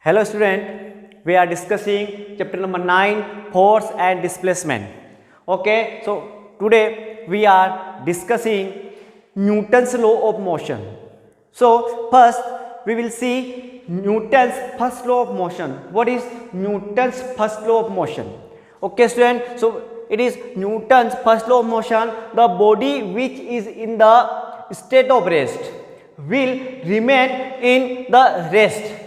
Hello student, we are discussing chapter number 9, force and displacement. Okay, so today we are discussing Newton's law of motion. So first we will see Newton's first law of motion. What is Newton's first law of motion? Okay student, so it is Newton's first law of motion. The body which is in the state of rest will remain in the rest,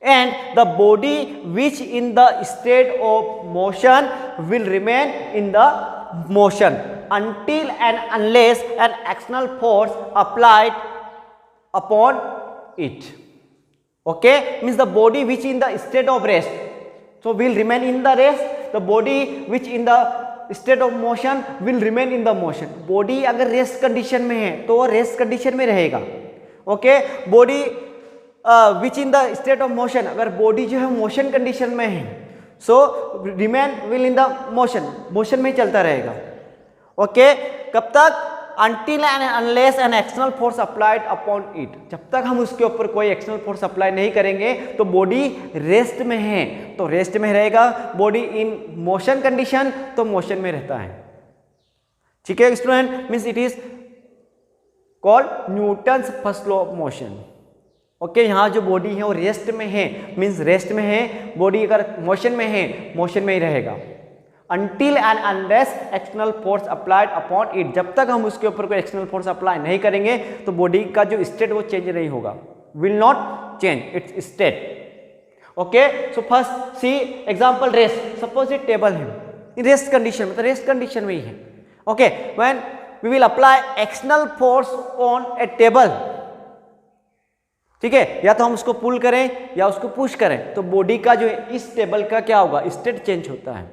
and the body which in the state of motion will remain in the motion until and unless an external force applied upon it. Okay, means the body which in the state of rest, so will remain in the rest. The body which in the state of motion will remain in the motion. Body अगर rest condition में है तो वो rest condition में रहेगा. Okay, body which in the state of motion, अगर body जो है मोशन कंडीशन में है so remain will in the motion, motion में ही चलता रहेगा. ओके, कब तक? Until and unless an external force applied upon it. जब तक हम उसके ऊपर कोई एक्सटर्नल फोर्स अप्लाई नहीं करेंगे तो बॉडी रेस्ट में है तो रेस्ट में रहेगा. बॉडी इन मोशन कंडीशन तो मोशन में रहता है. ठीक है student, means it is called Newton's first law of motion. Okay, यहाँ जो बॉडी है वो रेस्ट में है, मीन्स रेस्ट में है. बॉडी अगर मोशन में है मोशन में ही रहेगा. Until and unless external force applied upon it, जब तक हम उसके ऊपर कोई एक्सटर्नल फोर्स अप्लाई नहीं करेंगे तो बॉडी का जो स्टेट वो चेंज नहीं होगा, will not change its state. Okay, so first see example rest. Suppose ये टेबल है, रेस्ट कंडीशन मतलब रेस्ट कंडीशन में ही है. Okay, when we will apply external force on a table, ठीक है, या तो हम उसको पुल करें या उसको पुश करें तो बॉडी का जो है इस टेबल का क्या होगा, स्टेट चेंज होता है.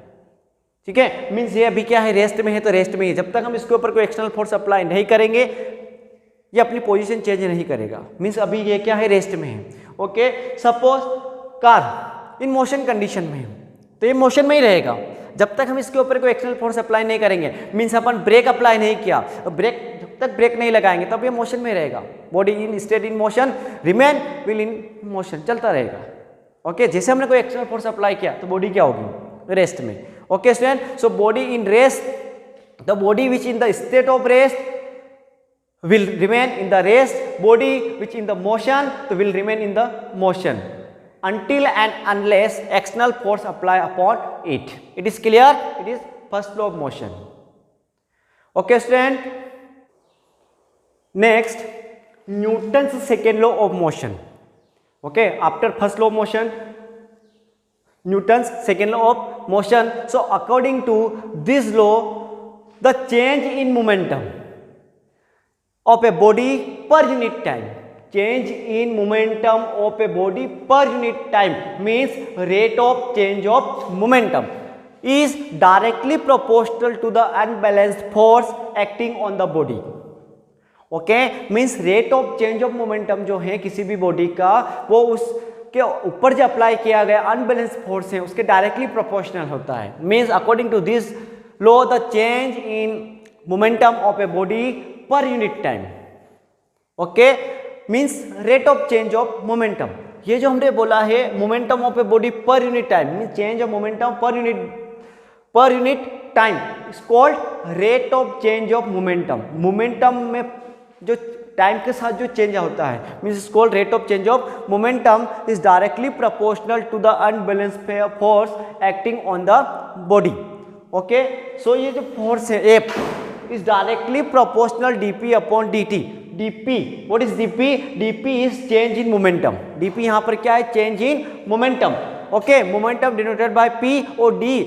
ठीक है, मीन्स ये अभी क्या है, रेस्ट में है तो रेस्ट में ही. जब तक हम इसके ऊपर कोई एक्सटर्नल फोर्स अप्लाई नहीं करेंगे ये अपनी पोजीशन चेंज नहीं करेगा. मीन्स अभी ये क्या है, रेस्ट में है. Okay, suppose car in motion condition में है तो ये मोशन में ही रहेगा जब तक हम इसके ऊपर कोई एक्सटर्नल फोर्स अप्लाई नहीं करेंगे. मीन्स अपन ब्रेक अप्लाई नहीं किया, ब्रेक जब तक ब्रेक नहीं लगाएंगे तब ये मोशन में रहेगा. Body in state in motion remain will in motion, चलता रहेगा. ओके, जैसे हमने कोई एक्सटर्नल फोर्स अप्लाई किया तो बॉडी क्या होगी, रेस्ट में. Okay student, so body in rest, the body which in the state of rest will remain in the rest, body which in the motion will remain in the motion until and unless external force apply upon it. It is clear? It is first law of motion. Okay student, next Newton's second law of motion. Okay, after first law of motion, Newton's second law of motion. So according to this law, the change in momentum of a body per unit time, change in momentum of a body per unit time means rate of change of momentum is directly proportional to the unbalanced force acting on the body. Okay, means rate of change of momentum जो है किसी भी body का वो उस के ऊपर जो अप्लाई किया गया अनबैलेंस फोर्स है उसके डायरेक्टली प्रोपोर्शनल होता है. Means according to this law the change in momentum of a body per unit time. Okay, means rate of change of momentum. ये जो हमने बोला है momentum of a body per unit time means change of momentum per unit time is called rate of change of momentum. Momentum में जो time के साथ जो चेंज होता है means called rate of change of momentum is directly proportional to the unbalanced force acting on the body. Okay, सो ये जो force है F is directly proportional DP upon DT. DP, what is DP? DP is change in momentum. DP यहाँ पर क्या है, change in momentum. Okay, momentum denoted by P और D.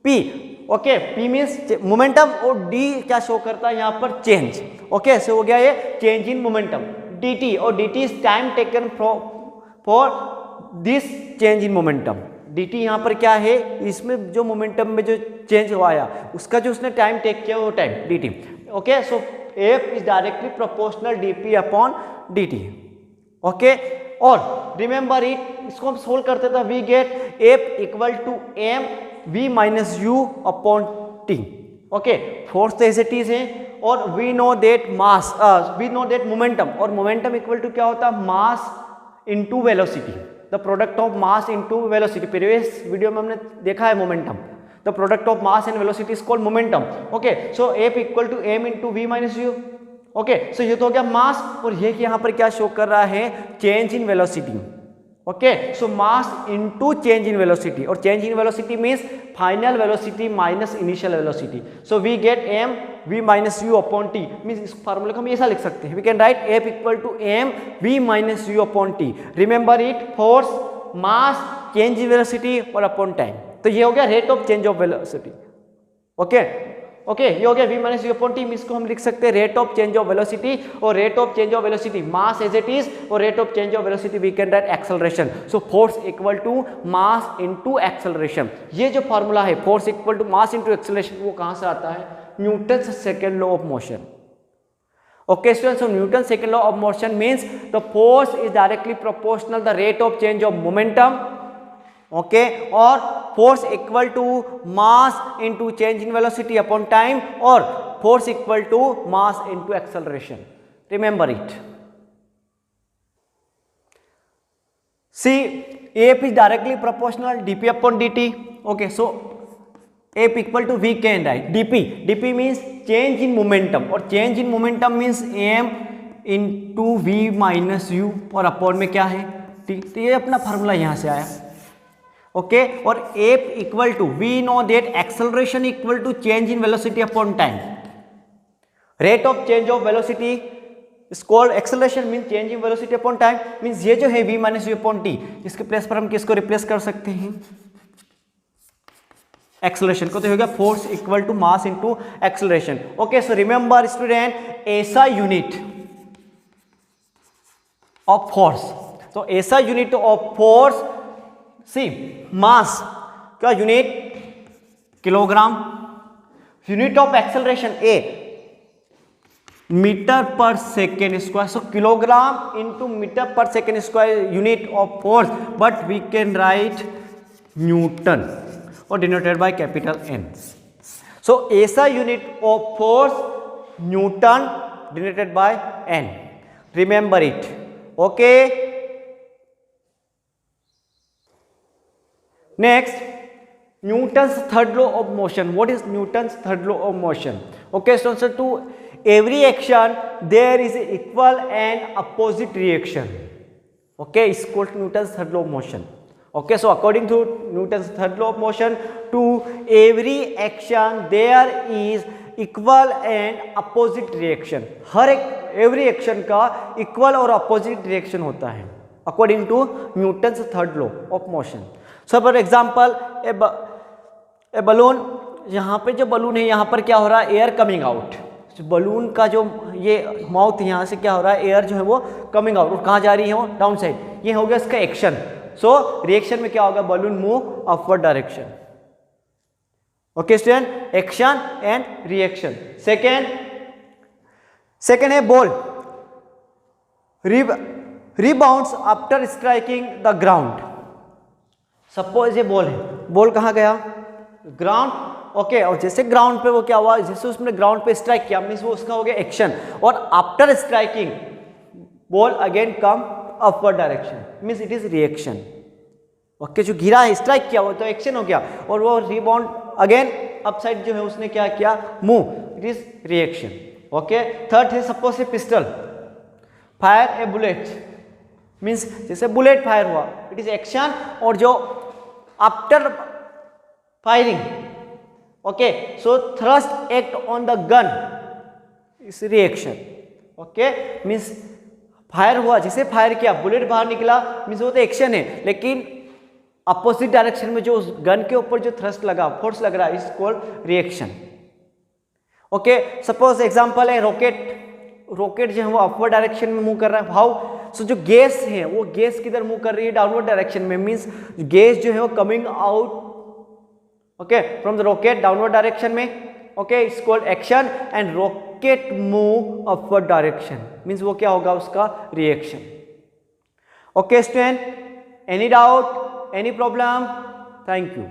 P, okay, P means momentum और D क्या show करता है यहाँ पर, चेंज. ओके, सो हो गया ये चेंज इन मोमेंटम. dt और dt is time taken for this change in momentum. dt यहाँ पर क्या है, इसमें जो मोमेंटम में जो चेंज हुआ है उसका जो उसने टाइम टेक किया वो time dt. Okay, so f is directly proportional dp upon dt. Okay, और रिमेंबर इट, इसको हम सोल्व करते थे, we get f equal to m v minus u upon t. Okay, force तो एज इट इज है और we know that mass, we know that momentum, और momentum equal to क्या होता है, mass into velocity. The product of mass into velocity, previous video में हमने देखा है momentum, the product of mass and velocity is called momentum. Okay, so F equal to m into v minus u। ओके, सो ये तो हो गया मास, और ये यहाँ पर क्या शो कर रहा है, change in velocity. Okay, so mass into change in velocity, और change in velocity means final velocity minus initial velocity. So we get m v minus u upon t, means इस फार्मूले को हम ऐसा लिख सकते हैं, we can write F equal to m v minus u upon t। Remember it, force, mass, change in velocity और upon time. तो ये हो गया rate of change of velocity. Okay, ये हो गया v minus u upon t, इसको हम लिख सकते हैं rate of change of velocity, और rate of change of velocity mass as it is, और rate of change of velocity we can write acceleration. So force equal to mass into acceleration. ये जो formula है force equal to mass into acceleration, वो कहां से आता है, Newton second law of motion. Okay students, so Newton's second law of motion means the force is directly proportional the rate of change of momentum, okay, or force equal to mass into change in velocity upon time, or force equal to mass into acceleration. Remember it. See, F is directly proportional dp upon dt. Okay, so F equal to v can write dp means change in momentum, और change in momentum means m into v minus u, और upon में क्या है t। तो ये अपना formula यहाँ से आया। ओके, और F equal to we know that acceleration equal to change in velocity upon time. Rate of change of velocity is called acceleration, mean change in velocity upon time, means ये जो है v minus u upon t, इसके place पर हम किसको replace कर सकते हैं, एक्सेलरेशन को। तो हो गया force equal to mass into acceleration. Okay, so remember student, ऐसा यूनिट ऑफ फोर्स, तो ऐसा unit of force, see mass का unit kilogram, unit of acceleration a meter per second square, so kilogram into meter per second square unit of force, but we can write Newton और denoted by capital N। So ऐसा unit of force Newton denoted by N। Remember it. Okay, next, Newton's third law of motion. What is Newton's third law of motion? Okay, so to every action there is equal and opposite reaction. Okay, it's called Newton's third law of motion. Okay, so according to Newton's third law of motion, to every action there is equal and opposite reaction. हर एक every action का equal और opposite reaction होता है according to Newton's third law of motion. So for example, a balloon, यहाँ पे जो balloon है यहाँ पर क्या हो रहा है, एयर कमिंग आउट। बलून का जो ये माउथ यहाँ से क्या हो रहा है, एयर जो है वो कमिंग आउट, और कहाँ जा रही है वो, डाउन साइड। ये हो गया इसका एक्शन। सो रिएक्शन में क्या होगा, balloon move upward direction. Okay student, action and reaction. Second है ball rebounds after striking the ground. Suppose ये बॉल है, बॉल कहाँ गया, ग्राउंड। ओके, और जैसे ग्राउंड पे वो क्या हुआ, जैसे उसने ग्राउंड पे स्ट्राइक किया, मीन्स वो उसका हो गया एक्शन, और after striking ball again come upward direction, means it is reaction. Okay, जो गिरा है, स्ट्राइक किया, वो तो एक्शन हो गया, और वो रिबाउंड अगेन अपसाइड जो है उसने क्या किया, move, it is reaction. Okay, third है सपोज ए पिस्टल फायर ए बुलेट, मीन्स जैसे बुलेट फायर हुआ, इट इज एक्शन, और जो after firing, okay, so thrust act on the gun is reaction. Okay, means fire हुआ, जैसे फायर किया, bullet बाहर निकला, मीन्स वो तो एक्शन है, लेकिन अपोजिट डायरेक्शन में जो उस गन के ऊपर जो थ्रस्ट लगा, फोर्स लग रहा है, is called reaction. Okay, suppose example है रॉकेट जो है वो अपवर्ड डायरेक्शन में मूव कर रहा है। हाउ? सो जो गैस है वो गैस किधर मूव कर रही है, डाउनवर्ड डायरेक्शन में, मीन्स गैस जो है वो coming out okay from the rocket downward direction में। Okay, it's called action, and rocket move upward direction, means वो क्या होगा, उसका reaction. Okay student, any doubt, any problem? Thank you.